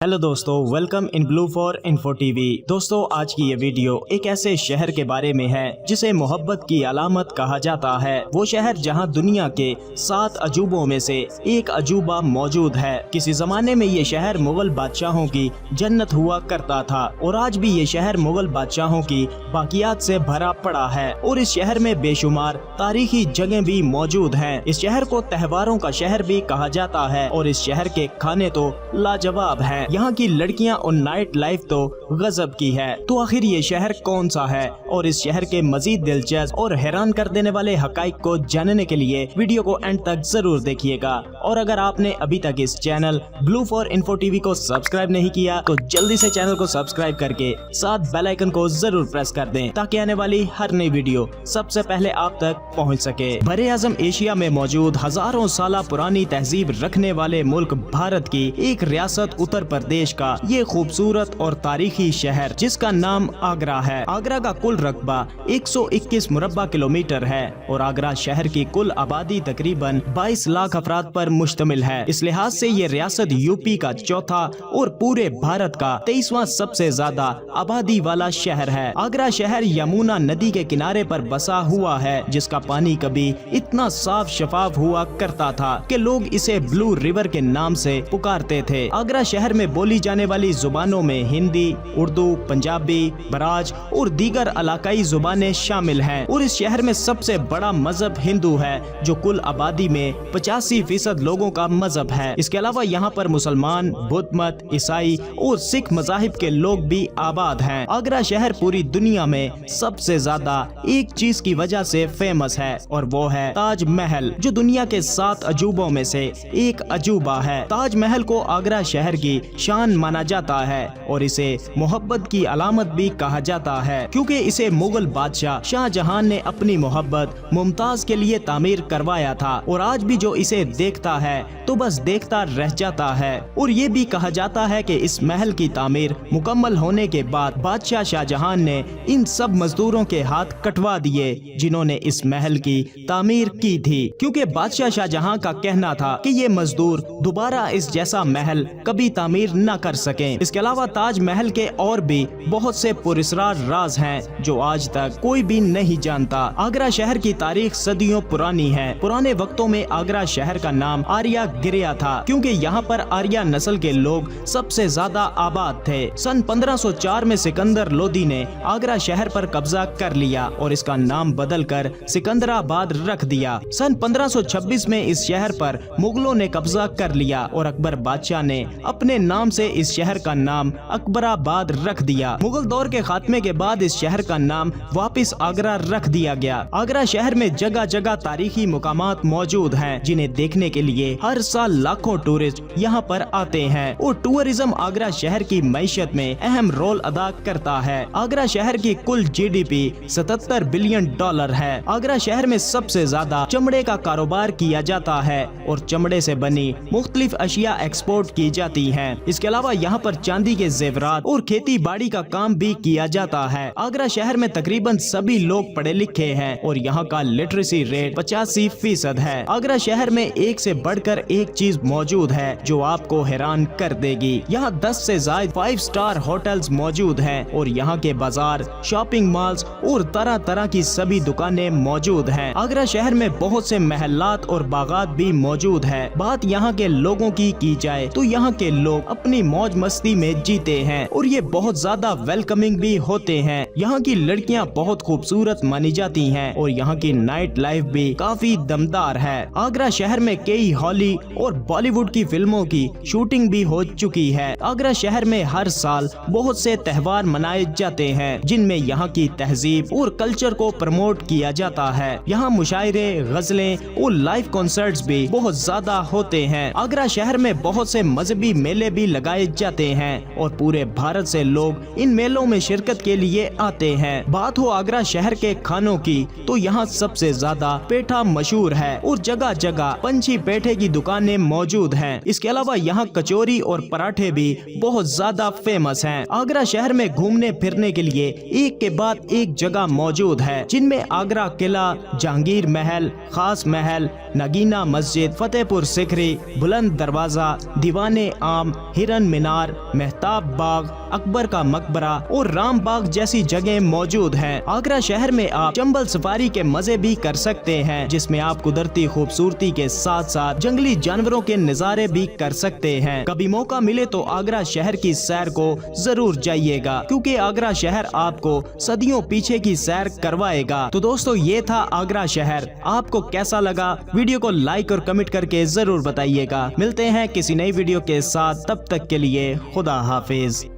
Hello दोस्तों, welcome in blue for info TV. दोस्तों, आज की ये वीडियो एक ऐसे शहर के बारे में है जिसे मोहब्बत की अलामत कहा जाता है। वो शहर जहां दुनिया के 7 अजूबों में से एक अजूबा मौजूद है। किसी जमाने में ये शहर मुगल बादशाहों की जन्नत हुआ करता था और आज भी ये शहर मुगल बादशाहों की बाकियात से भरा पड़ा है और इस शहर में बेशुमार तारीखी जगह भी मौजूद हैं। इस शहर को त्योहारों का शहर भी कहा जाता है और इस शहर के खाने तो लाजवाब हैं। यहाँ की लड़कियाँ और नाइट लाइफ तो गजब की है। तो आखिर ये शहर कौन सा है और इस शहर के मजीद दिलचस्प और हैरान कर देने वाले हकाइक को जानने के लिए वीडियो को एंड तक जरूर देखिएगा। और अगर आपने अभी तक इस channel blue for info TV को सब्सक्राइब नहीं किया तो जल्दी से चैनल को सब्सक्राइब करके साथ बेल आइकन को जरूर प्रेस कर दें ताकि आने वाली हर नई वीडियो सबसे पहले आप तक पहुँच सके। बरे आजम एशिया में मौजूद हजारों साल पुरानी तहजीब रखने वाले मुल्क भारत की एक रियासत उत्तर प्रदेश का ये खूबसूरत और तारीखी शहर जिसका नाम आगरा है। आगरा का कुल रकबा 121 मुरब्बा किलोमीटर है और आगरा शहर की कुल आबादी तकरीबन 22 लाख अफराद पर मुश्तमिल है। इस लिहाज से ये रियासत यूपी का चौथा और पूरे भारत का 23वां सबसे ज्यादा आबादी वाला शहर है। आगरा शहर यमुना नदी के किनारे पर बसा हुआ है जिसका पानी कभी इतना साफ शफाफ हुआ करता था कि लोग इसे ब्लू रिवर के नाम से पुकारते थे। आगरा शहर में बोली जाने वाली जुबानों में हिंदी, उर्दू, पंजाबी, बराज और दीगर इलाकाई जुबानें शामिल हैं और इस शहर में सबसे बड़ा मजहब हिंदू है जो कुल आबादी में 85% लोगों का मजहब है। इसके अलावा यहाँ पर मुसलमान, बुद्ध मत, ईसाई और सिख मजाहिब के लोग भी आबाद हैं। आगरा शहर पूरी दुनिया में सबसे ज्यादा एक चीज की वजह से फेमस है और वो है ताज महल जो दुनिया के 7 अजूबों में से एक अजूबा है। ताज महल को आगरा शहर की शान माना जाता है और इसे मोहब्बत की अलामत भी कहा जाता है क्योंकि इसे मुगल बादशाह शाहजहां ने अपनी मोहब्बत मुमताज के लिए तामीर करवाया था और आज भी जो इसे देखता है तो बस देखता रह जाता है। और ये भी कहा जाता है कि इस महल की तामीर मुकम्मल होने के बाद बादशाह शाहजहां ने इन सब मजदूरों के हाथ कटवा दिए जिन्होंने इस महल की तामीर की थी क्योंकि बादशाह शाहजहां का कहना था कि ये मजदूर दोबारा इस जैसा महल कभी तामीर न कर सकें। इसके अलावा ताज महल के और भी बहुत से पुरस्कार राज हैं जो आज तक कोई भी नहीं जानता। आगरा शहर की तारीख सदियों पुरानी है। पुराने वक्तों में आगरा शहर का नाम आर्या गिरिया था क्योंकि यहाँ पर आर्या नस्ल के लोग सबसे ज्यादा आबाद थे। सन 1504 में सिकंदर लोदी ने आगरा शहर पर कब्जा कर लिया और इसका नाम बदल कर सिकंदराबाद रख दिया। सन 1526 में इस शहर पर मुगलों ने कब्जा कर लिया और अकबर बादशाह ने अपने नाम से इस शहर का नाम अकबराबाद रख दिया। मुगल दौर के खात्मे के बाद इस शहर का नाम वापस आगरा रख दिया गया। आगरा शहर में जगह जगह तारीखी मुकामात मौजूद हैं जिन्हें देखने के लिए हर साल लाखों टूरिस्ट यहाँ पर आते हैं और टूरिज्म आगरा शहर की मईशत में अहम रोल अदा करता है। आगरा शहर की कुल GDP 77 बिलियन डॉलर है। आगरा शहर में सबसे ज्यादा चमड़े का कारोबार किया जाता है और चमड़े से बनी मुख्तलिफ अशिया एक्सपोर्ट की जाती हैं। इसके अलावा यहाँ पर चांदी के जेवरात और खेती बाड़ी का काम भी किया जाता है। आगरा शहर में तकरीबन सभी लोग पढ़े लिखे हैं और यहाँ का लिटरेसी रेट 85% है। आगरा शहर में एक से बढ़कर एक चीज मौजूद है जो आपको हैरान कर देगी। यहाँ 10 से ज्यादा 5 स्टार होटल्स मौजूद हैं और यहाँ के बाजार, शॉपिंग मॉल्स और तरह तरह की सभी दुकानें मौजूद हैं। आगरा शहर में बहुत से महलात और बागात भी मौजूद है। बात यहाँ के लोगों की जाए तो यहाँ के लोग अपनी मौज मस्ती में जीते हैं और ये बहुत ज्यादा वेलकमिंग भी होते हैं। यहाँ की लड़कियाँ बहुत खूबसूरत मानी जाती हैं और यहाँ की नाइट लाइफ भी काफी दमदार है। आगरा शहर में कई हॉली और बॉलीवुड की फिल्मों की शूटिंग भी हो चुकी है। आगरा शहर में हर साल बहुत से त्योहार मनाए जाते हैं जिनमें यहाँ की तहजीब और कल्चर को प्रमोट किया जाता है। यहाँ मुशायरे, गजलें और लाइव कॉन्सर्ट्स भी बहुत ज्यादा होते हैं। आगरा शहर में बहुत से मजहबी मेले भी लगाए जाते हैं और पूरे भारत से लोग इन मेलों में शिरकत के लिए आते हैं। बात हो आगरा शहर के खानों की तो यहाँ सबसे ज्यादा पेठा मशहूर है और जगह जगह पंछी पेठे की दुकानें मौजूद हैं। इसके अलावा यहाँ कचौरी और पराठे भी बहुत ज्यादा फेमस हैं। आगरा शहर में घूमने फिरने के लिए एक के बाद एक जगह मौजूद है, जिनमें आगरा किला, जहांगीर महल, खास महल, नगीना मस्जिद, फतेहपुर सिकरी, बुलंद दरवाजा, दीवाने आम, हिरन मीनार, मेहताब बाग, अकबर का मकबरा और राम बाग जैसी जगह मौजूद हैं। आगरा शहर में आप जंगल सफारी के मजे भी कर सकते हैं, जिसमें आप कुदरती खूबसूरती के साथ साथ जंगली जानवरों के नजारे भी कर सकते हैं। कभी मौका मिले तो आगरा शहर की सैर को जरूर जाइएगा, क्योंकि आगरा शहर आपको सदियों पीछे की सैर करवाएगा। तो दोस्तों, ये था आगरा शहर। आपको कैसा लगा? वीडियो को लाइक और कमेंट करके जरूर बताइएगा। मिलते हैं किसी नई वीडियो के साथ, तब तक के लिए खुदा हाफिज।